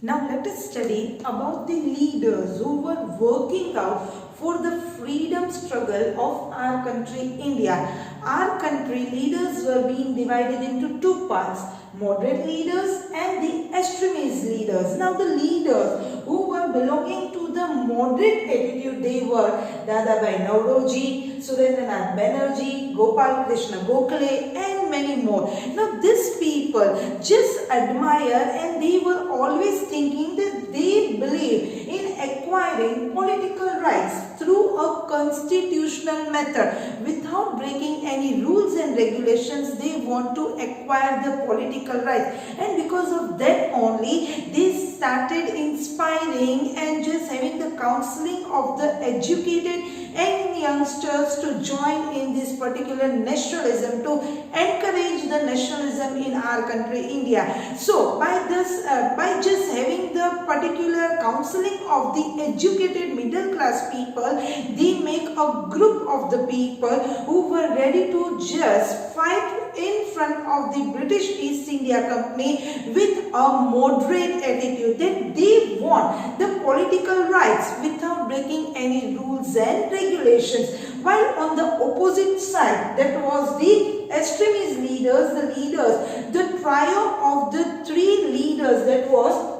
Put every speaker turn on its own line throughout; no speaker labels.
Now let us study about the leaders who were working out for the freedom struggle of our country India. Our country leaders were being divided into two parts, moderate leaders and the extremist leaders. Now the leaders who were belonging to the moderate attitude, they were Dadabhai Nauroji, Surendranath Banerjee, Gopal Krishna Gokhale and many more. Now these people just admire and they were always thinking that they believe in acquiring political rights through a constitutional method without breaking any rules and regulations. They want to acquire the political rights, and because of that only they started inspiring and just having the counseling of the educated and youngsters to join in this particular nationalism, to encourage the nationalism in our country India. So by just having the particular counseling of the educated middle class people, they make a group of the people who were ready to just fight in front of the British East India Company with a moderate attitude that they want the political rights without breaking any rules and regulations. While on the opposite side, that was the extremist leaders, the trio of the three leaders, that was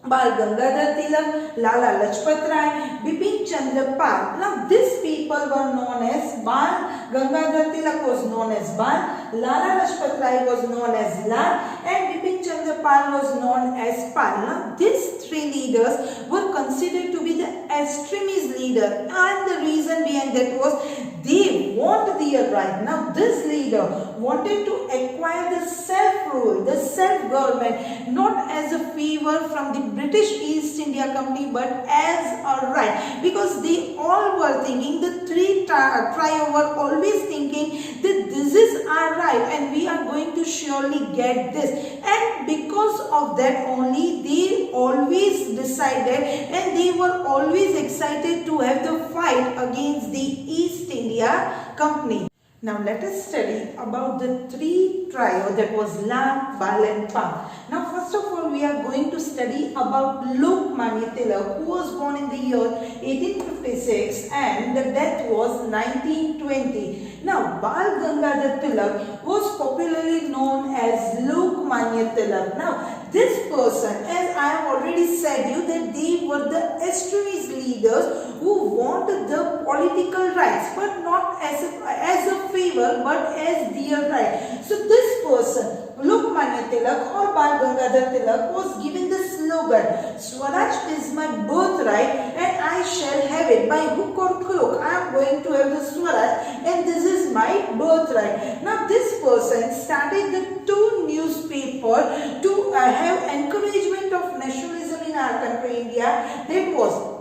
Bal Gangadhar Tilak, Lala Lajpat Rai, Bipin Chandra Pal. Now these people were known as Bal Gangadhar Tilak was known as Bal, Lala Lajpat Rai was known as Lal, and Bipin Chandra Pal was known as Pal. Now these three leaders were considered to be the extremist leader, and the reason behind that was they want their right. Now this leader wanted to acquire the self-rule, the self-government, not as a favor from the British East India Company but as a right, because they all were thinking, the three trio were always thinking that this is our right and we are going to surely get this, and because of that only they always decided and they were always excited to have the fight against the East India Company. Now let us study about the three trio, that was Lal, Bal and Pal. Now first of all we are going to study about Lokmanya Tilak, who was born in the year 1856 and the death was 1920. Now Bal Gangadhar Tilak was popularly known as Lokmanya Tilak. Now this person, as I have already said you, that they were the extremist leaders who wanted the political rights but not as a favor but as their right. So this person, Lokmanya Tilak or Bal Gangadhar Tilak, was given the slogan, Swaraj is my birthright and I shall have it. By hook or crook, I am going to have the Swaraj and this is my birthright. Now this person started the two newspapers to have encouragement of nationalism in our country India. That was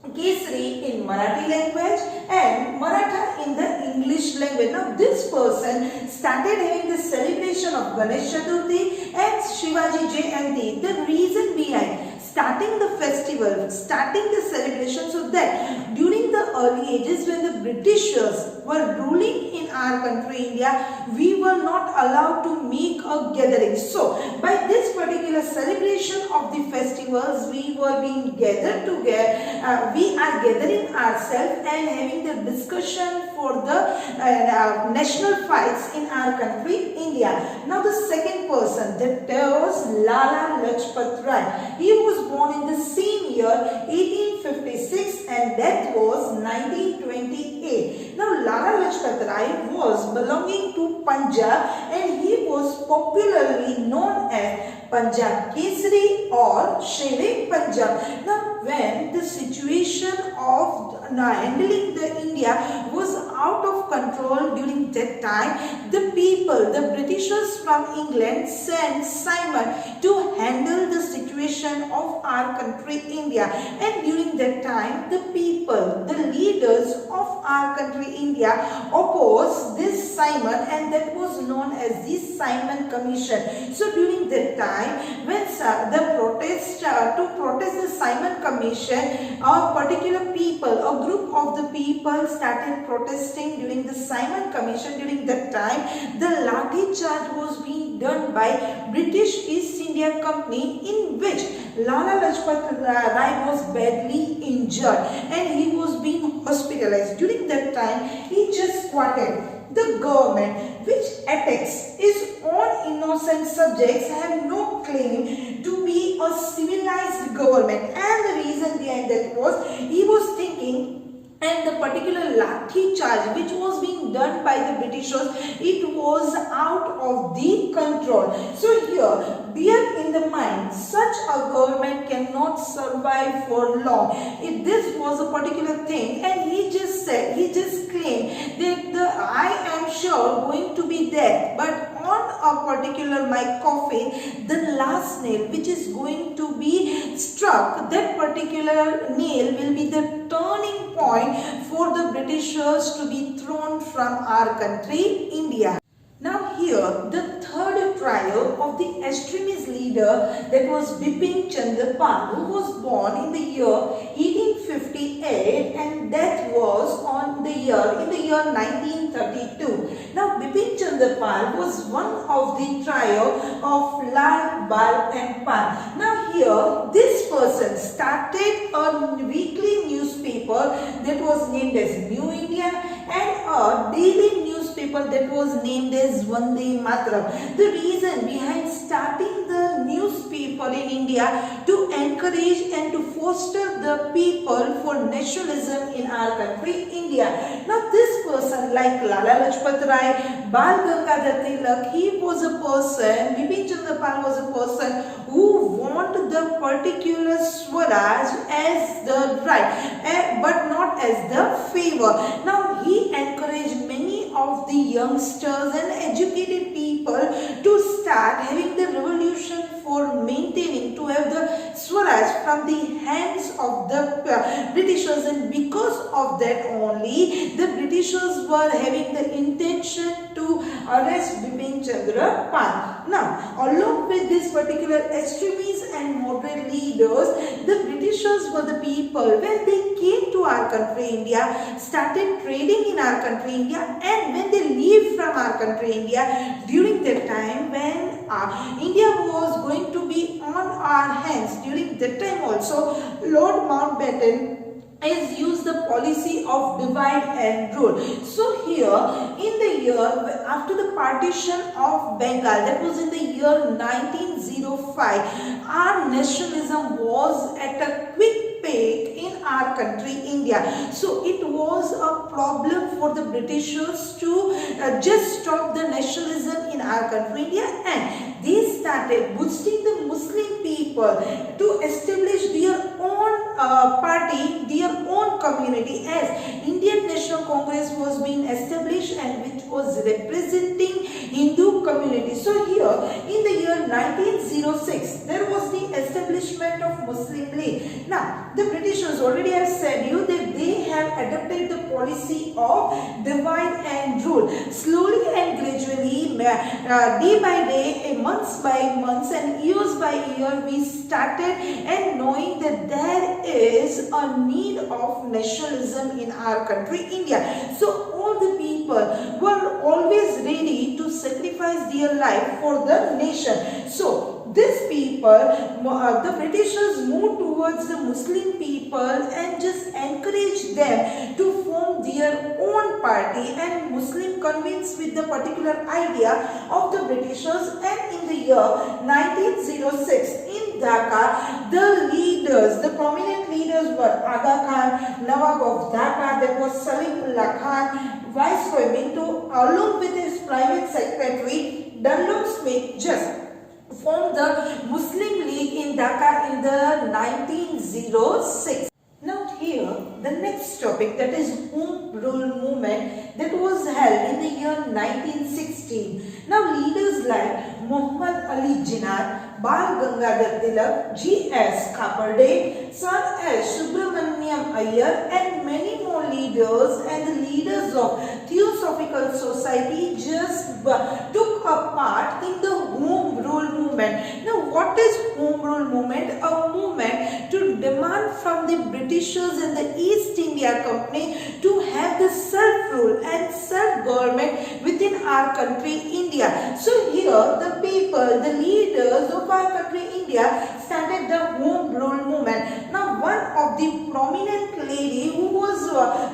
Kesari in Marathi language and Maratha in the English language. Now this person started having the celebration of Ganesh Chaturthi and Shivaji Jayanti. The reason behind starting the festival, starting the celebration, so that during the early ages when the Britishers were ruling in our country India, we were not allowed to make a gathering. So by this particular celebration of the festivals, we were being gathered together, we are gathering ourselves and having the discussion for the national fights in our country India. Now the second person, that was Lala Lajpat Rai. He was born in the same year 1856 and death was 1928. Now Lala Lajpat Rai was belonging to Punjab and he was popularly known as Punjab Kesari or Shere Punjab. Now when the situation of handling the India was out of control during that time, the people, the Britishers from England sent Simon to handle the situation of our country India, and during that time the people, the leaders of our country India opposed this Simon, and that was known as the Simon Commission. So during that time when the protest to protest the Simon Commission, a particular people, a group of the people started protesting during the Simon Commission. During that time the lathi charge was being done by British East India Company, in which Lala Lajpat Rai was badly injured and he was being hospitalized. During that time, he just quoted the government which attacks its own innocent subjects have no claim to be a civilized government, and the reason behind that was he was thinking, and the particular lathi charge which was being done by the Britishers, it was out of the control. So here, bear in the mind, such a government cannot survive for long. If this was a particular thing, and he just said, he just claimed that I am sure going to be there, but on a particular my coffin, the last nail which is going to be struck, that particular nail will be the turning point for the Britishers to be thrown from our country, India. Now here, the third trial of the extremist leader, that was Bipin Chandra Pal, who was born in the year 1858 and death was in the year 1932. Now Bipin Chandra Pal was one of the trio of Lal, Bal and Pal. Now here, this person started a weekly newspaper that was named as New India and a daily newspaper that was named as Vande Mataram. The reason behind starting the newspaper in India to encourage and to foster the people for nationalism in our country, India. Now this person like Lala Lajpat Rai, Bal Gangadhar Tilak, he was a person, Bipin Chandra Pal was a person who wanted the particular Swaraj as the right, but not as the favor. Now he encouraged many of the youngsters and educated people to start having the revolution for maintaining, to have the Swaraj from the hands of the Britishers, and because of that only the Britishers were having the intention to arrest Bipin Chandra Pal. Now along with this particular extremists and moderate leaders, the Britishers were the people when they came to our country India, started trading in our country India, and when they leave from our country India, during that time when India was going to be on our hands, during that time also Lord Mountbatten has used the policy of divide and rule. So here in the year after the partition of Bengal, that was in the year 1905, our nationalism was at a quick peak in our country India. So it was a problem for the Britishers to just stop the nationalism in our country India, and they started boosting the Muslim people to establish their own party, their own community, as Indian National Congress was being established and which was representing Hindu community. So here in the year 1906 there was the establishment of Muslim League. Now the Britishers, already have said you that they have adopted the policy of divide and rule. Slowly and gradually, day by day, months by months and years by year, we started and knowing that there is a need of nationalism in our country India. So all the people were always ready to sacrifice their life for the nation. So these people, the Britishers moved towards the Muslim people and just encouraged them to form their own party, and Muslim convinced with the particular idea of the Britishers. And in the year 1906 in Dhaka, the leaders, the prominent leaders were Aga Khan, Nawab of Dhaka, that was Salimullah Khan, Viceroy Minto, along with his private secretary Dunlop Smith, just formed the Muslim League in Dhaka in the 1906. Now here the next topic, that is Home Rule Movement, that was held in the year 1916. Now leaders like Muhammad Ali Jinnah, Bal Gangadhar Tilak, G.S. Kaperde, Sir S. Subramaniam Iyer and many more leaders and the leaders of Theosophical Society just took a part in the Home Rule Movement. Now what is Home Rule Movement? A movement to demand from the Britishers and the East India Company to have the self-rule and self-government within our country India. So here the people, the leaders of our country India started the home rule movement. Now one of the prominent lady who was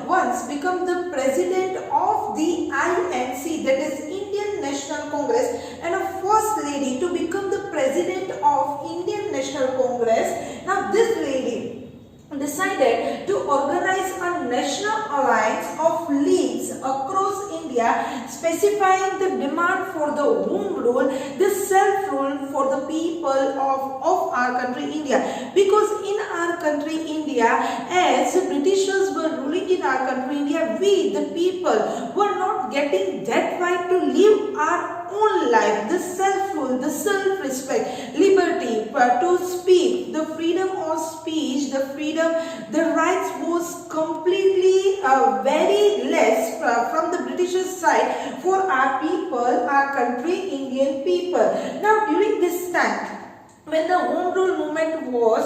once become the president of the INC, that is Indian National Congress, and a first lady to become the president of Indian National Congress. Now this lady decided to organize a national alliance of leagues across India, specifying the demand for the home rule, the self-rule for the people of our country India. Because in our country India, as Britishers were ruling in our country India, we the people were not getting that right to live our own life, the self-rule, the self-respect, liberty to speak, the freedom of speech, the freedom, the rights was completely very less from the Britishers side for our people, our country, Indian people. Now during this time, when the home rule movement was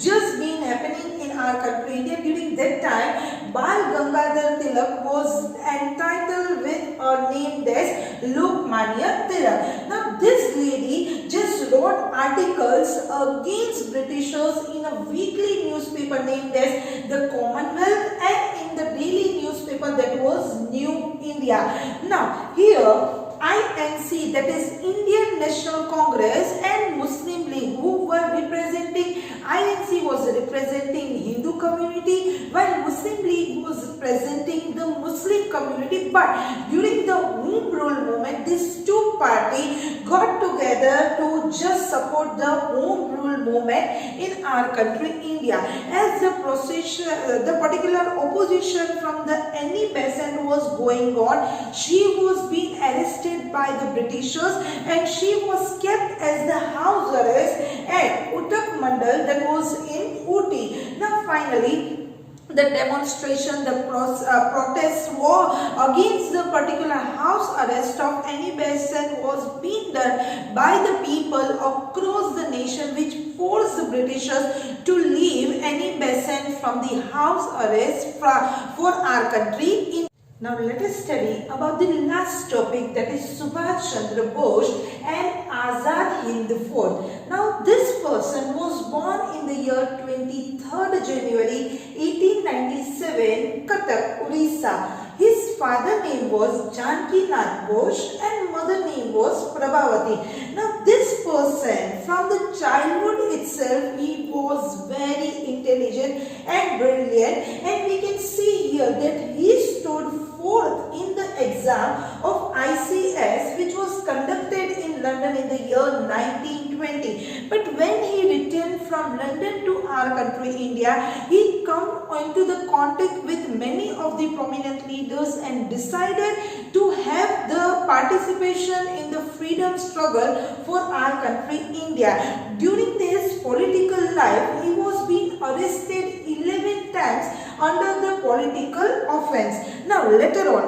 just been happening in our country India, during that time Bal Gangadhar Tilak was entitled with or named as Lokmanya Tilak. Now this lady just wrote articles against Britishers in a weekly newspaper named as the Commonwealth and in the daily newspaper that was New India. Now here INC, that is Indian National Congress, and Muslim League, who were representing, INC was representing Hindu community while Muslim League was representing the Muslim community. But during the home rule movement, these two parties got together to just support the home rule movement in our country India. As the procession, the particular opposition from the Annie Besant was going on, she was being arrested by the Britishers and she was kept as the house arrest at Uttak Mandal, that was in Ooty. Now finally the demonstration, the protest war against the particular house arrest of Annie Besant was being done by the people across the nation, which forced the Britishers to leave Annie Besant from the house arrest for our country. Now let us study about the last topic, that is Subhash Chandra Bose and Azad Hind Fort. Now this person was born in the year 23rd January 1897, Cuttack, Orissa. His father name was Janki Nath Bose and mother name was Prabhavati. Now this person, from the childhood itself, he was very intelligent and brilliant, and we can see here that he stood fourth in the exam of ICS, which was conducted in London in the year 1920. But when he returned from London to our country India, he come into the contact with many of the prominent leaders and decided to have the participation in the freedom struggle for our country India. During his political life, he was being arrested 11 times under the political offense. Now later on,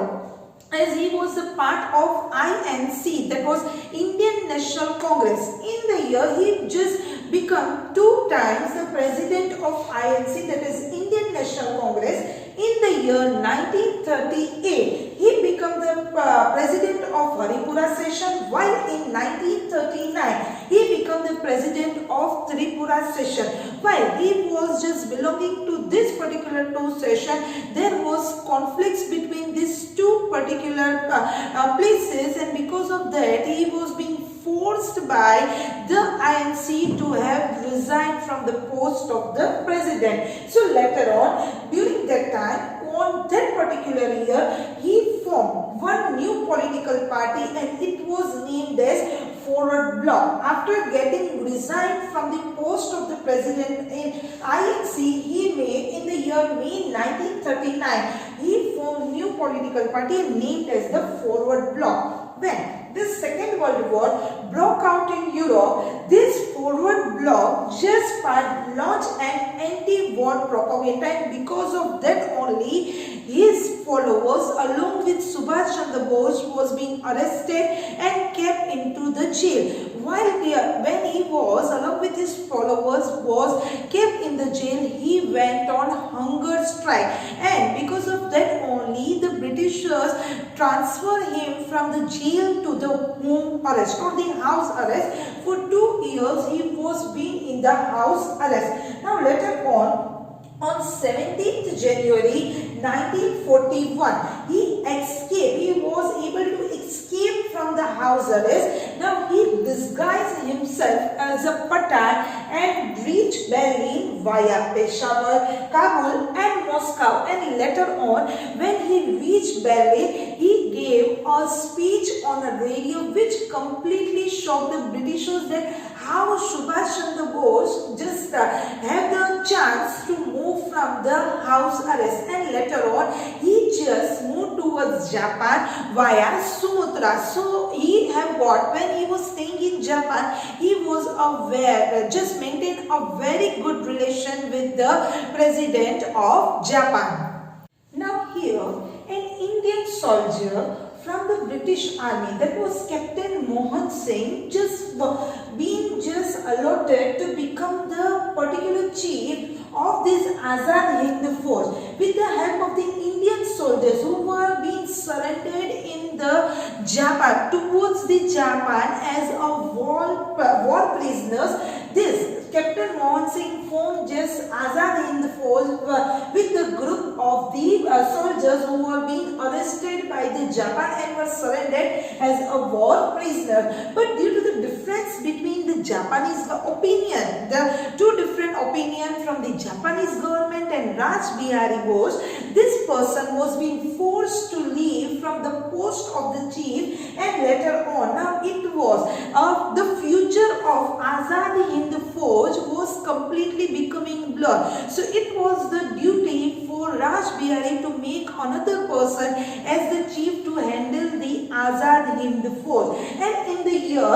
as he was a part of INC, that was Indian National Congress, in the year he just become 2 times the president of INC, that is Indian National Congress. In the year 1938, he became the president of Haripura session, while in 1939, he became the president of Tripura session. While he was just belonging to this particular 2 session, there was conflicts between these 2 particular places, and because of that, he was being forced by the INC to have resigned from the post of the president. So later on, during that time, on that particular year, he formed one new political party and it was named as Forward Bloc. After getting resigned from the post of the president in INC, he made in the year May 1939, he formed new political party named as the Forward Bloc. When the Second World War broke out in Europe, this Forward Bloc just launched an anti-war propaganda, and because of that only, his followers along with Subhash Chandra Bose was being arrested and kept into the jail. While when he was along with his followers was kept in the jail, he went on hunger strike, and because of that only January, the Britishers transfer him from the jail to the home arrest or the house arrest. For 2 years he was being in the house arrest. Now later on 17th January 1941, he escaped. He was able to escape from the house arrest. Now he disguised himself as a Pathan and reached Berlin via Peshawar, Kabul and Moscow. And later on, when he reached Berlin, he gave a speech on a radio which completely shocked the Britishers that how Subhash Chandra Bose just had the chance to move from the house arrest, and later on he just moved towards Japan via Sumatra. So he have got, when he was staying in Japan, he was aware, just maintained a very good relation with the president of Japan. Now here, an Indian soldier from the British Army, that was Captain Mohan Singh, just allotted to become the particular chief of this Azad Hind Force with the help of the Indian soldiers who were being surrendered in the Japan towards the Japan as a war prisoners. This Captain Mohan Singh formed just Azad Hind Force with the group of the soldiers who were being arrested by the Japan and were surrendered as a war prisoner. But due to the difference between the Japanese opinion, the two different opinions from the Japanese government and Rajshree Bose, this person was being forced to leave from the post of the chief, and later on, now it was the future of Azad Hind Force was completely becoming blurred. So it was the duty for Rajshree to make another person as the chief to handle the Azad Hind Force. And in the year,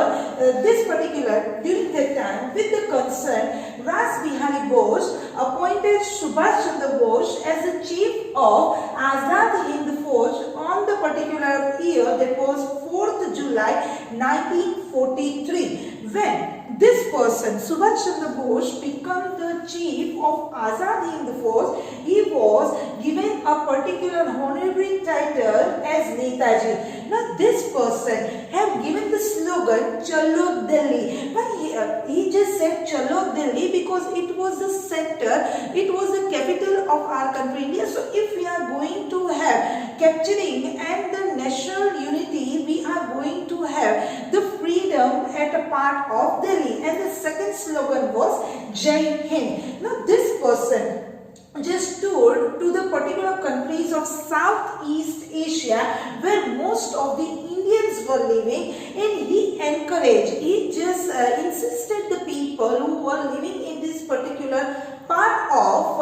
during that time, with the concern, Rajshree Bose appointed Subhash Chandra Bose as the chief of Azad Hind Force on the particular year, that was 4th July 1943. When this person, Subhash Chandra Bose, became the chief of Azad Hind Force, he was given a particular honorary title as Netaji. Now this person have given the slogan Chalo Delhi. But he just said Chalo Delhi because it was the center, it was the capital of our country India. So if we are going to have capturing and the national unity, we are going to have the freedom at a part of Delhi. And the second slogan was Jai Hind. Now this person just toured to the particular countries of Southeast Asia where most of the Indians were living, and he encouraged, he just insisted the people who were living in this particular part of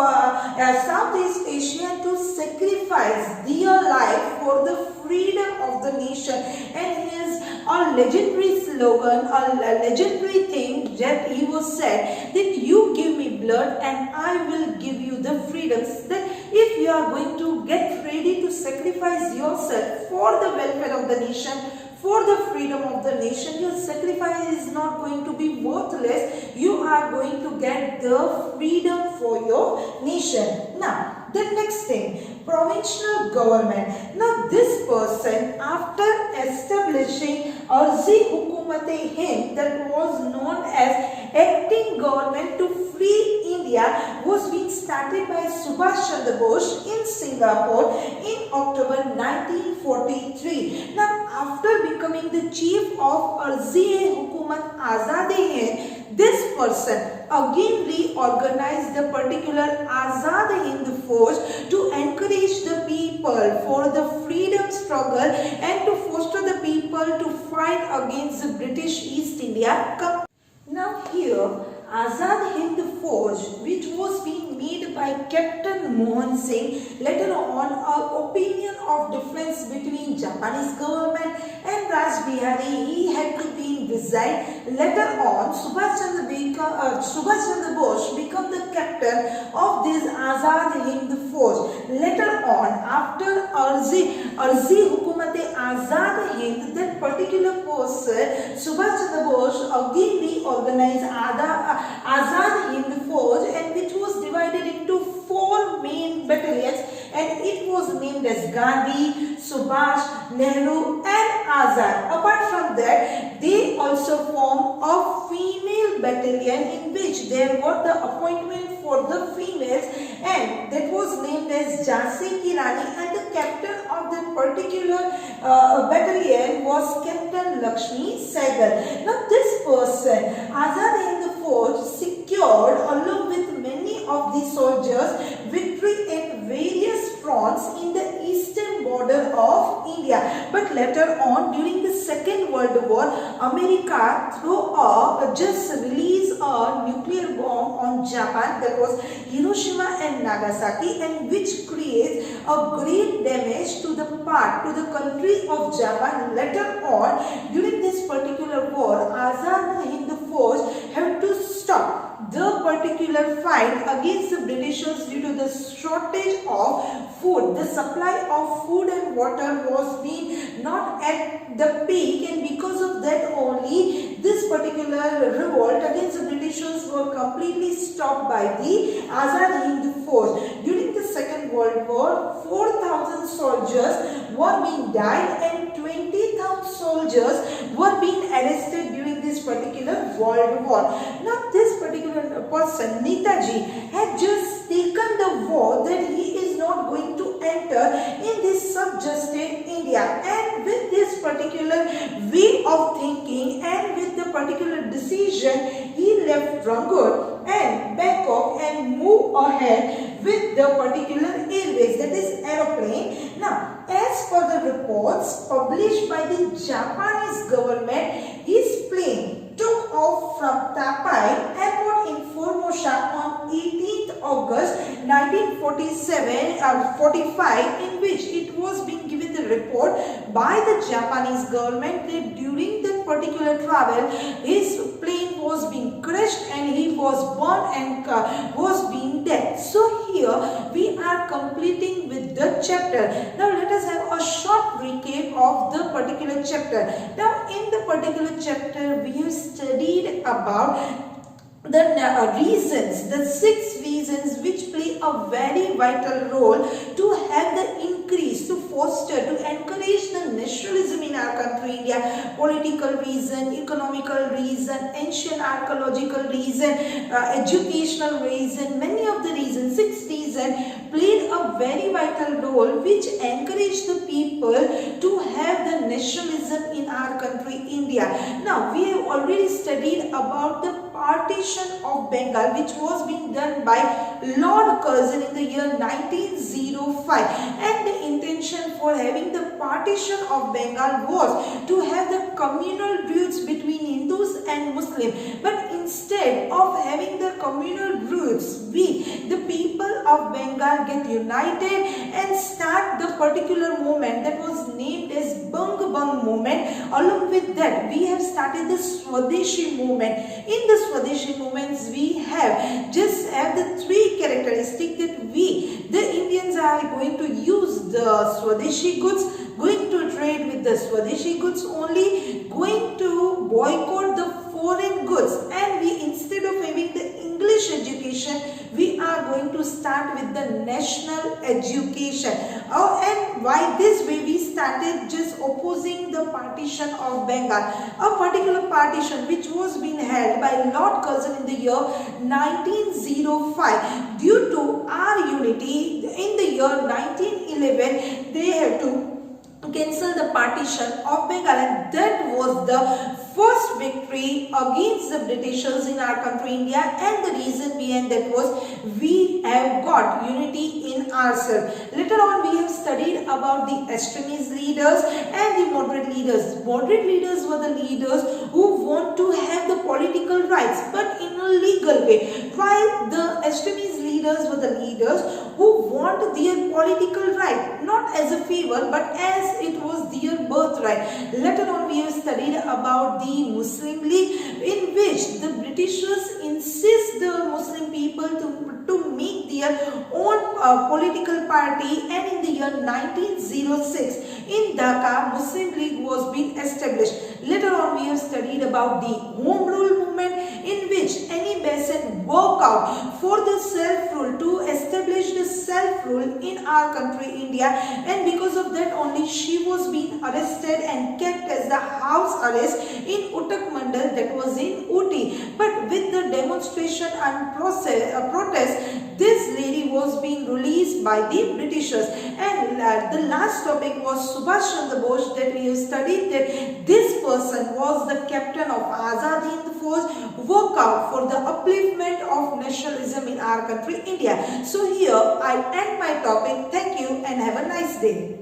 Southeast Asia to sacrifice their life for the freedom of the nation. And his legendary slogan, a legendary thing that he was said, that you give me blood and I will give you the freedoms. That if you are going to get ready to sacrifice yourself for the welfare of the nation, for the freedom of the nation, your sacrifice is not going to be worthless. You are going to get the freedom for your nation. Now, the next thing, provincial government. Now, this person, after establishing Arzi Hukumat-e-Hind, that was known as acting government to free India, was being started by Subhash Chandra Bose in Singapore in October 1943. Now, after becoming the chief of Arzi Hukumat Azad-e-Hind, this person again reorganized the particular Azad Hind Force to encourage the people for the freedom struggle and to foster the people to fight against the British East India Company. Now here, Azad Hind Force, which was being made by Captain Mohan Singh, later on an opinion of difference between Japanese government and Rajbihari, he had to be resigned. Later on, Subhash Chandra Bose became the captain of this Azad Hind Force. Later on, after Arzi Hukumat-e-Azad Hind, that particular person, Subhash Chandra Bose again reorganized Azad Hind Force, and which was divided into 4 main battalions, and it was named as Gandhi, Subhash, Nehru and Azad. Apart from that, they also formed a female battalion in which there were the appointment for the females, and that was named as Jhansi Ki Rani, and the captain of that particular battalion was Captain Lakshmi Sehgal. Now this person, Azad Hind Fauj, secured along with many of the soldiers victory at various fronts in the eastern border of India. But later on, during the Second World War, America just released a nuclear bomb on Japan, that was Hiroshima and Nagasaki, and which creates a great damage to the country of Japan. Later on, during this particular war, Azad Hind Fauj had to stop the particular fight against the Britishers due to the shortage of food. The supply of food and water was being not at the peak, and because of that only this particular revolt against the Britishers were completely stopped by the Azad Hind Fauj. During the Second World War, 4,000 soldiers were being died and 20,000 soldiers were being arrested during this particular World War. Now this particular person, Netaji, had just taken the vow that he is not going to enter in this subjugated India, and with this particular way of thinking and with the particular decision, he left Rangoon and Bangkok and moved ahead with the particular airways, that is aeroplane. Now, as per the reports published by the Japanese government, his plane took off from Tapai Airport in Formosa on 18th August 1945, in which it was being given the report by the Japanese government that during that particular travel, his plane was being crashed and he was burned and was being dead. So here we are completing with the chapter. Now let us have a short recap of the particular chapter. Now in the particular chapter we have studied about the reasons, the 6 reasons which play a very vital role to have the increase, to foster, to encourage the nationalism in our country India. Political reason, economical reason, ancient archaeological reason, educational reason, many of the reasons, 6 reasons played a very vital role which encouraged the people to have the nationalism in our country India. Now we have already studied about the partition of Bengal, which was being done by Lord Curzon in the year 1905, and the intention for having the partition of Bengal was to have the communal roots between Hindus and Muslims. But instead of having the communal roots, the people of Bengal get united and start the particular movement that was named as Bang Bang movement. Along with that, we have started the Swadeshi movement. In the Swadeshi movements, we have the 3 characteristics that the Indians are going to use the Swadeshi goods, going to trade with the Swadeshi goods only, going to boycott the foreign goods, and we, instead of having the English education, we are going to start with the national education. And why this way we started just opposing the partition of Bengal, a particular partition which was being held by Lord Curzon in the year 1905. Due to our unity in the year 1911, they have to cancel the partition of Bengal, and that was the first victory against the Britishers in our country India, and the reason behind that was we have got unity in ourselves. Later on we have studied about the extremist leaders and the moderate leaders. Moderate leaders were the leaders who want to have the political rights but in a legal way, while the extremist leaders were the leaders who want their political right not as a favor but as it was their birthright. Later on we have studied about the Muslim League, in which the Britishers insist the Muslim people to make their own political party, and in the year 1906 in Dhaka, Muslim League was being established. Later on we have studied about the Home Rule movement, in which Annie Besant worked out for the self-rule to establish the self-rule in our country India, and because of that only she was being arrested and kept as the house arrest in Uttak Mandal, that was in Ooty. But with the demonstration and protest, this lady was being released by the Britishers. And the last topic was Subhash Chandra Bose, that we have studied, that this person was the captain of Azadi Hind Force, work out for the upliftment of nationalism in our country India. So here I end my topic. Thank you and have a nice day.